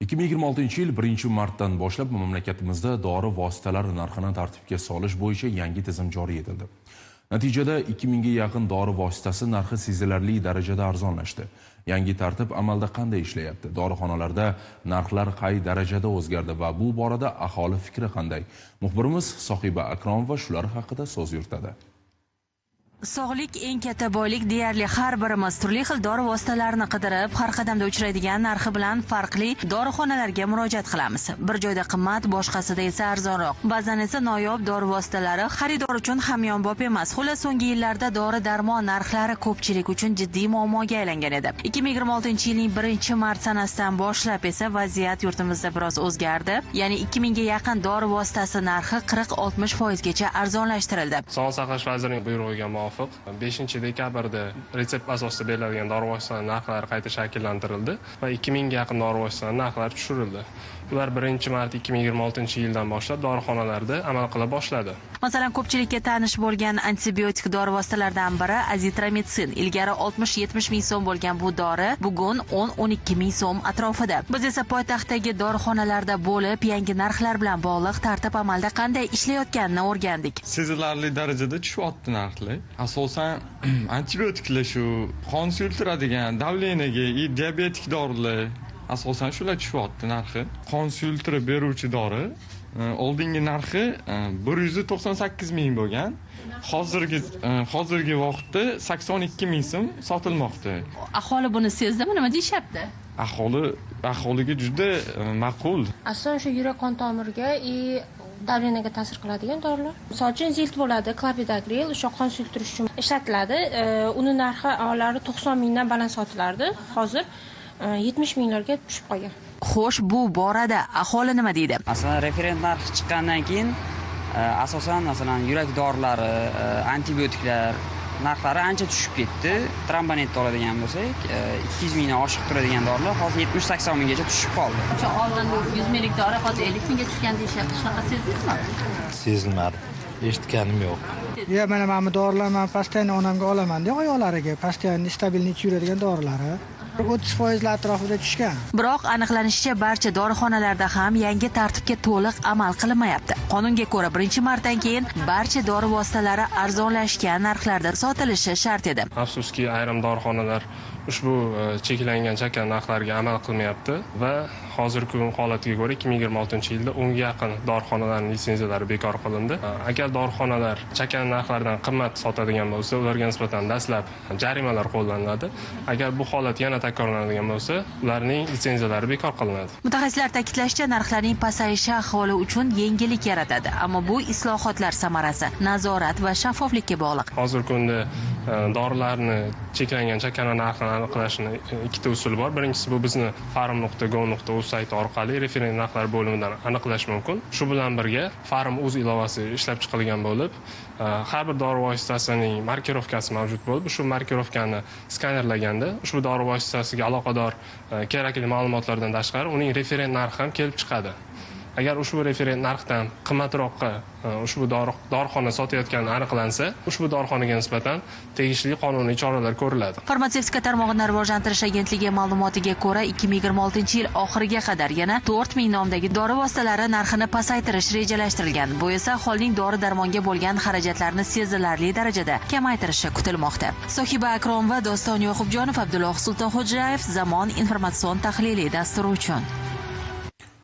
2026-yil 1-martdan boshlab mamlakatimizda dori vositalari narxini tartibga solish bo'yicha yangi tizim joriy etildi. Natijada 2000 ga yaqin dori vositasi narxi sezilarli darajada arzonlashdi. Yangi tartib amalda qanday ishlayapti? Dorixonalarda narxlar qay darajada o'zgardi va bu borada aholi fikri qanday? Muxbirimiz Sohiba Akromova shular haqida so'z yuritadi. Sog'lik eng katta boylik, deyarli har birimiz turli xil dori vositalarini qidirib, har qadamda uchraydigan narxi bilan farqli dorixonalarga murojaat qilamiz. Bir joyda qimmat, boshqasida esa arzonroq. Ba'zan esa noyob dori vositalari xaridor uchun hamyonbop emas. Xullas, so'nggi yillarda dori-darmon narxlari ko'pchilik uchun jiddiy muammoga aylangan edi. 2026-yilning 1-mart sanasidan boshlab esa vaziyat yurtimizda biroz o'zgardi. Ya'ni 2000 ga yaqin dori vositasi narxi 40-60% gacha arzonlashtirildi. Sog'liqni saqlash vazirining buyrug'iga 5-dekabrda retsept asosida beriladigan dori vositalari narxlari qayta shakllantirildi va 2000 ga yaqin dori vositalari narxlari tushirildi. Ular 1-mart 2026-yildan boshlab dorixonalarda amal qila boshladi. Masalan, ko'pchilikka tanish bo'lgan antibiotik dori vositalaridan biri azitromitsin. Ilgari 60-70 ming so'm bo'lgan bu dori bugun 10-12 ming so'm atrofida. Biz esa poytaxtdagi dorixonalarda bo'lib, yangi narxlar bilan bog'liq tartib amalda qanday ishlayotganini o'rgandik. Sezilarli darajada tushyapti narxlar. Asosan antibiotiklar shu qon suyultiradigan, davleniyaga, diabetik dorilar asosan shular tushyapti narxi. Qon suyultirib beruvchi dori oldingi narxi 198 ming bo'lgan. Hozirgi vaqtda 82 ming so'm sotilmoqda. Aholi buni sezdimi, nima deyapti? Aholiga juda ma'qul. Asosan shu yurak qon tomiriga davleniyaga ta'sir qiladigan dorilar. Misol uchun zilt bo'ladi, klopidogrel, o'sha qon suyultirish uchun ishlatiladi. Uni narxi avvallari 90 mingdan baland sotilardi. Hozir 70 minglarga tushib qolgan. Xo'sh, bu borada aholi nima deydi? Masalan, referent narx chiqqandan keyin asosan yurak dorilari, antibiotiklar narxlari ancha tushib ketdi. Trombonetni oladigan bo'lsak, 200 mingdan oshiq turadigan dorilar hozir 70-80 minggacha tushib qoldi. O'sha oldin 100 minglik dori hozir 50 mingga tushgan deyishyapti. Shunaqa sezdingizmi? Sezilmadi. Eshitganim yo'q. Mana bu dorilar men postoyanno onamga olaman-da, oyoqlariga postoyanno stabilni ichiradigan dorilari 30% atrofida tushgan. Biroq aniqlanishicha, barcha dorixonalarda ham yangi tartibga to'liq amal qilinmayapti. Qonunga ko'ra 1-martdan keyin barcha dori vositalari arzonlashgan narxlarda sotilishi shart edi. Afsuski, ayrim dorixonalar ushbu cheklangan chakka narxlarga amal qilmayapti va hozirgi kun holatiga ko'ra 2026-yilda 10 ga yaqin dorixonalarning litsenziyalari bekor qilindi. Agar dorixonalar chakka narxlardan qimmat sotadigan bo'lsa, ularga nisbatan dastlab jarimalar qo'llaniladi. Agar bu holat yana takrorlanadigan bo'lsa, ularning litsenziyalari bekor qilinadi. Mutaxassislar ta'kidlashicha, narxlarning pasayishi aholi uchun yengillik yaratadi, ammo bu islohotlar samarasi nazorat va shaffoflikka bog'liq. Hozirgi kunda dorilarni cheklangan chakana narxini aniqlashning ikkita usuli bor. Birinchisi bu bizni farm.go.uz sayti orqali referent narxlar bo'limidan aniqlash mumkin. Shu bilan birga Farm.uz ilovasi ishlab chiqilgan bo'lib, har bir dori vositasining markirovkasi mavjud bo'lib, shu markirovkani skanerlaganda ushbu dori vositasiga aloqador kerakli ma'lumotlardan tashqari uning referent narxi ham kelib chiqadi. Agar ushbu referent narxdan qimmatroqqa ushbu dorixona sotayotgani aniqlansa, ushbu dorixonaga nisbatan tegishli qonuniy choralar ko'riladi. Farmatsevtika tarmog'ini rivojlantirish agentligi ma'lumotiga ko'ra, 2026-yil oxiriga qadar yana 4000 nomdagi dori vositalari narxini pasaytirish rejalashtirilgan. Bu esa aholining dori-darmonga bo'lgan xarajatlarni sezilarli darajada kamaytirishi kutilmoqda. Sohiba Akromova, Doston Yoqubjonov, Abdulloh Sultonxo'jayev, Zamon informatsion tahliliy dasturi uchun.